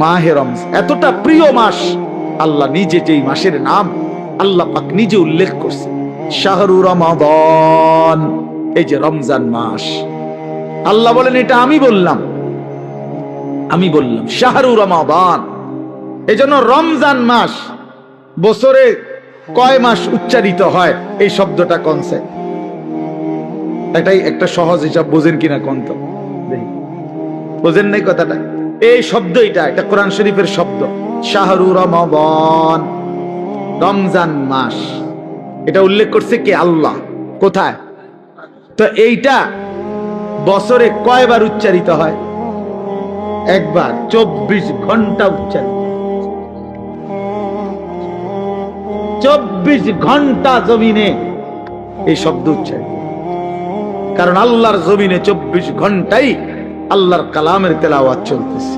মাহে রমজান এতটা প্রিয় মাস, আল্লাহ নিজে যেই মাসের নাম আল্লাহ পাক নিজে উল্লেখ করছে, শাহরু রমাদান, এই যে রমজান মাস। আল্লাহ বলেন এটা আমি বললাম শাহরু রমাদান। এই জন্য রমজান মাস বছরে কয় মাস উচ্চারিত হয় এই শব্দটা কনছে, এটাই একটা সহজ হিসাব, বোঝেন কিনা কন্ত, বোঝেন নাই কথাটা? এই শব্দ এটা কোরআন শরীফের শব্দ, শাহরু রমাদান, রমজান মাস। এটা উল্লেখ করছে কে? আল্লাহ। কোথায়? তো এইটা বছরে কয়বার উচ্চারিত হয়? একবার। 24 ঘন্টা উচ্চারিত, 24 ঘন্টা জমিনে এই শব্দ উচ্চারিত। কারণ আল্লাহর জমিনে 24 ঘন্টাই আল্লাহর কালামের তেলাওয়াত চলতেছে।